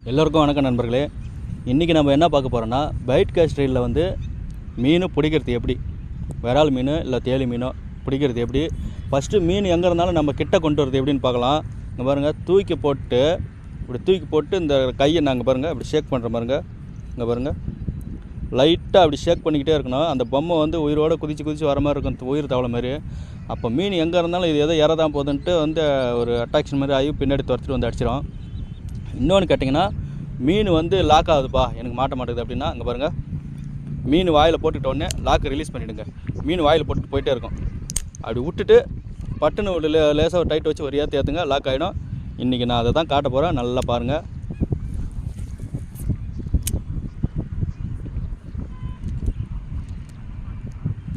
எல்லோருக்கும் வணக்கம் நண்பர்களே. இன்றைக்கி நம்ம என்ன பார்க்க போகிறோன்னா, பைட் காஸ்ட் ரீலில் வந்து மீன் பிடிக்கிறது எப்படி, விரால் மீன் இல்லை தேலி மீனோ பிடிக்கிறது எப்படி, ஃபஸ்ட்டு மீன் எங்கே இருந்தாலும் நம்ம கிட்ட கொண்டு வரது எப்படின்னு பார்க்கலாம். இங்கே பாருங்கள், தூக்கி போட்டு இந்த கையை நாங்கள் பாருங்கள் இப்படி ஷேக் பண்ணுற பாருங்க. இங்கே பாருங்கள், லைட்டாக அப்படி ஷேக் பண்ணிக்கிட்டே இருக்கணும். அந்த பொம்மை வந்து உயிரோடு குதிச்சு வர மாதிரி இருக்கும், உயிர் தவளை மாதிரி. அப்போ மீன் எங்கே இருந்தாலும் இது எதோ இறதான் போகுதுன்ட்டு வந்து ஒரு அட்ராக்ஷன் மாதிரி ஆகி பின்னாடி துரத்திட்டு வந்து அடிச்சிடும். இன்னொன்று கேட்டிங்கன்னா, மீன் வந்து லாக் ஆகுதுப்பா, எனக்கு மாட்ட மாட்டேங்குது அப்படின்னா, அங்கே பாருங்கள், மீன் வாயில் போட்டுக்கிட்ட உடனே லாக்கை ரிலீஸ் பண்ணிவிடுங்க. மீன் வாயில் போட்டுட்டு போயிட்டே இருக்கும். அப்படி விட்டுட்டு பட்டுன்னு ஒரு லேசாக ஒரு டைட் வச்சு ஒரு ஏற்றுங்க, லாக் ஆகிடும். இன்றைக்கி நான் அதை தான் காட்ட போகிறேன், நல்லா பாருங்கள்.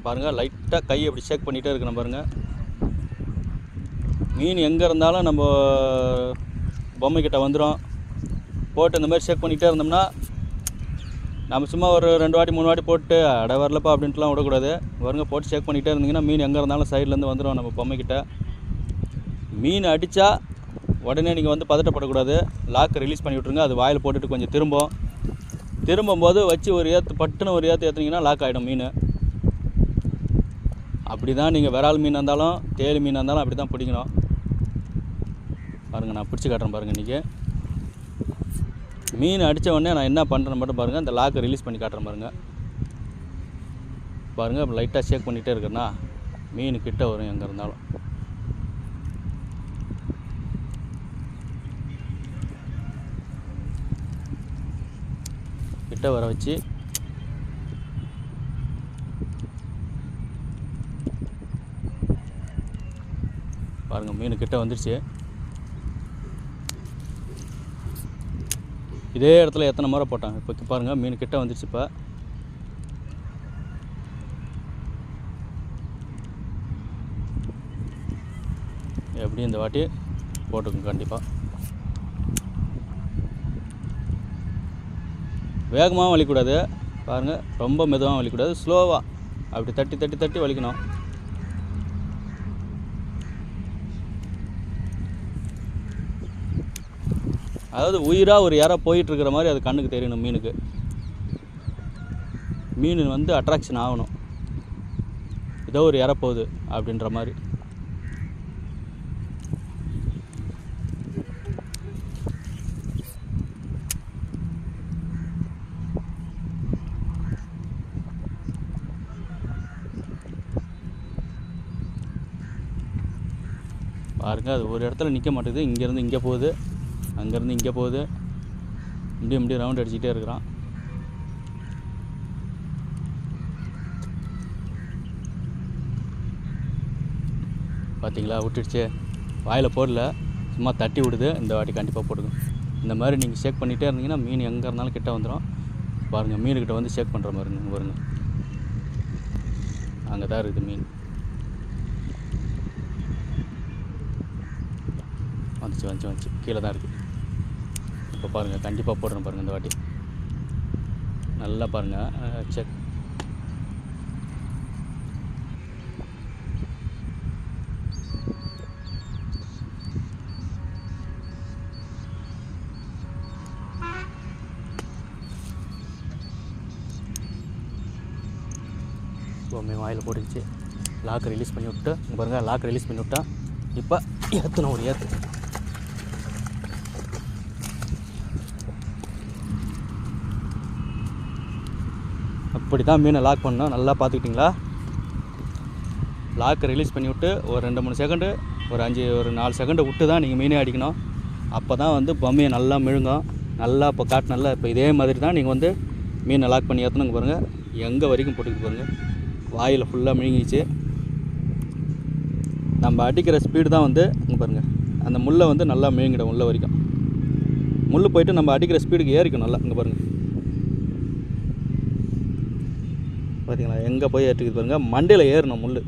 பாருங்கள், லைட்டாக கையை அப்படி ஷேக் பண்ணிகிட்டே இருக்கணும் பாருங்கள். மீன் எங்கே இருந்தாலும் நம்ம பொம்மைக்கிட்ட வந்துடும். போட்டு இந்த மாதிரி ஷேக் பண்ணிகிட்டே இருந்தோம்னா, நம்ம சும்மா ஒரு 2 வாட்டி 3 வாட்டி போட்டு அடை வரலப்பா அப்படின்ட்டுலாம் விடக்கூடாது. பாருங்க, போட்டு ஷேக் பண்ணிகிட்டே இருந்தீங்கன்னா மீன் எங்கே இருந்தாலும் சைட்லேருந்து வந்துடும் நம்ம பொம்மைக்கிட்ட. மீன் அடித்தா உடனே நீங்கள் வந்து பதட்டப்படக்கூடாது. லாக்கை ரிலீஸ் பண்ணி விட்ருங்க. அது வாயில் போட்டுட்டு கொஞ்சம் திரும்பும்போது வச்சு ஒரு பட்டுன்னு ஒரு ஏற்றுனீங்கன்னா லாக் ஆகிடும் மீன். அப்படி தான் நீங்கள் விரால் மீன் இருந்தாலும் தேலி மீன் இருந்தாலும் அப்படி தான் பிடிக்கணும். பாருங்கள், நான் பிடிச்சி காட்டுறேன் பாருங்கள். இன்றைக்கி மீன் அடித்த உடனே நான் என்ன பண்ணுறேன் மட்டும் பாருங்கள். இந்த லாக்கை ரிலீஸ் பண்ணி காட்டுறேன் பாருங்கள். லைட்டாக ஷேக் பண்ணிகிட்டே இருக்கிறேன்னா மீன் கிட்ட வரும். எங்கே இருந்தாலும் கிட்ட வர வச்சு பாருங்கள், மீன் கிட்ட வந்துடுச்சு. இதே இடத்துல எத்தனை முறை போட்டாங்க. இப்போ பாருங்கள், மீன் கிட்ட வந்துடுச்சு. இப்போ எப்படி இந்த வாட்டி போட்டுக்கோங்க. கண்டிப்பாக வேகமாகவும் வலிக்கூடாது. பாருங்கள், ரொம்ப மெதுவாகவும் வலிக்கூடாது, ஸ்லோவாக அப்படி தட்டி வலிக்கணும். அதாவது உயிராக ஒரு இறை போயிட்டுருக்கிற மாதிரி அது கண்ணுக்கு தெரியணும். மீன் வந்து அட்ராக்ஷன் ஆகணும். ஏதோ ஒரு இறை போகுது அப்படின்ற மாதிரி. பாருங்கள், அது ஒரு இடத்துல நிற்க மாட்டேங்குது. இங்கேருந்து இங்கே போகுது, அங்கேருந்து இங்கே போகுது, இப்படி ரவுண்ட் அடிச்சுக்கிட்டே இருக்கிறான். பார்த்தீங்களா, விட்டுடுச்சு. வாயில் போடல, சும்மா தட்டி விடுது. இந்த வாட்டி கண்டிப்பாக போடுங்க. இந்த மாதிரி நீங்கள் ஷேக் பண்ணிகிட்டே இருந்தீங்கன்னா மீன் எங்கே இருந்தாலும் கிட்ட வந்துடும். பாருங்கள், மீனுக்கிட்ட வந்து ஷேக் பண்ணுற மாதிரி பாருங்க. அங்கே தான் இருக்குது மீன். வந்துச்சு கீழே தான் இருக்குது. இப்போ பாருங்கள், கண்டிப்பாக போடுறேன் பாருங்கள். இந்த வாட்டி நல்லா பாருங்கள், செக். பொம்மை வாயில் போட்டுச்சு. லாக்கை ரிலீஸ் பண்ணி விட்டு பாருங்கள், லாக்கை ரிலீஸ் பண்ணி விட்டா இப்போ ஏற்றணும், ஒரு ஏற்று. அப்படி தான் மீனை லாக் பண்ணோம். நல்லா பார்த்துக்கிட்டிங்களா? லாக்கை ரிலீஸ் பண்ணி விட்டு ஒரு 2-3 செகண்டு, ஒரு 4 செகண்டு விட்டு தான் நீங்கள் மீனே அடிக்கணும். அப்போ தான் வந்து பொம்மையை நல்லா மிழுங்கும். நல்லா இப்போ காட்டினல்ல, இப்போ இதே மாதிரி தான் நீங்கள் வந்து மீனை லாக் பண்ணி ஏற்றணுங்க. பாருங்கள், எங்கே வரைக்கும் போட்டுக்கிட்டு பாருங்கள். வாயில் ஃபுல்லாக மிழுங்கிச்சு. நம்ம அடிக்கிற ஸ்பீடு தான் வந்து இங்கே பாருங்கள், அந்த முள்ளை வந்து நல்லா மிழுங்கிடும். உள்ள வரைக்கும் முள் போயிட்டு நம்ம அடிக்கிற ஸ்பீடுக்கு ஏறிக்கும் நல்லா. இங்கே பாருங்கள், பார்த்தீங்களா, எங்கே போய் ஏற்றிக்கிது பாருங்கள். மண்டையில் ஏறணும் முள்.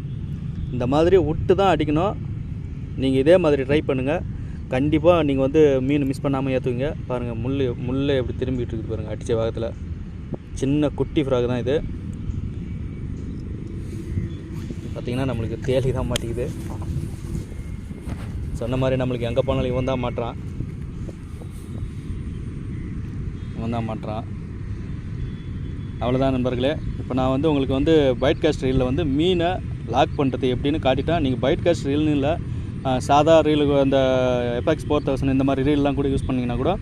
இந்த மாதிரி விட்டு தான் அடிக்கணும். நீங்கள் இதே மாதிரி ட்ரை பண்ணுங்கள். கண்டிப்பாக நீங்கள் வந்து மீன் மிஸ் பண்ணாமல் ஏற்றுவீங்க. பாருங்கள், முள்ளை எப்படி திரும்பிட்டு இருக்குது பாருங்கள். அடித்த வேகத்தில் சின்ன குட்டி ஃப்ராக் தான் இது. பார்த்திங்கன்னா நம்மளுக்கு தேலி தான் மாட்டிக்குது. சொன்ன மாதிரி நம்மளுக்கு எங்கே போனாலும் இவன் தான் மாட்டுறான். இவன் தான் மாட்டுறான். அவ்வளோதான் நண்பர்களே. இப்போ நான் வந்து உங்களுக்கு வந்து பைட் காஸ்ட் ரீலில் வந்து மீனை லாக் பண்ணுறது எப்படின்னு காட்டிட்டேன். நீங்கள் பைட் காஸ்ட் ரீல்னு இல்லை, சாதா ரீலுக்கு அந்த எஃப்எக்ஸ் 4000 இந்த மாதிரி ரீல்லாம் கூட யூஸ் பண்ணிங்கன்னா கூட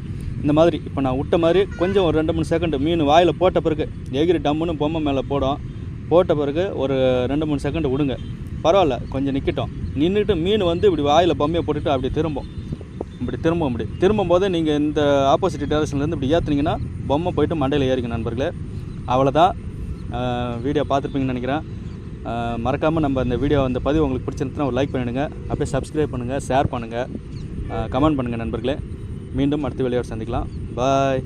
இந்த மாதிரி இப்போ நான் விட்ட மாதிரி கொஞ்சம் ஒரு 2-3 செகண்ட் மீன் வாயில் போட்ட பிறகு எகிரி டம்முன்னு பொம்மை மேலே போட்ட பிறகு ஒரு 2-3 செகண்ட் விடுங்க. பரவாயில்ல, கொஞ்சம் நிற்கட்டும். நின்றுட்டு மீன் வந்து இப்படி வாயில் பொம்மையை போட்டுட்டு அப்படி திரும்பும் போது நீங்கள் இந்த ஆப்போசிட் டேரக்ஷன்லேருந்து இப்படி ஏற்றுனீங்கன்னா பொம்மை போய்ட்டு மண்டையில் ஏறிங்க நண்பர்களே. அவ்வளோதான். வீடியோ பார்த்துருப்பீங்கன்னு நினைக்கிறேன். மறக்காமல் நம்ம இந்த வீடியோ அந்த பதிவு உங்களுக்கு பிடிச்சிருந்துச்சுன்னா ஒரு லைக் பண்ணிவிடுங்க. அப்படியே சப்ஸ்கிரைப் பண்ணுங்கள், ஷேர் பண்ணுங்கள், கமெண்ட் பண்ணுங்கள் நண்பர்களே. மீண்டும் அடுத்த வீடியோவில் சந்திக்கலாம். பாய்.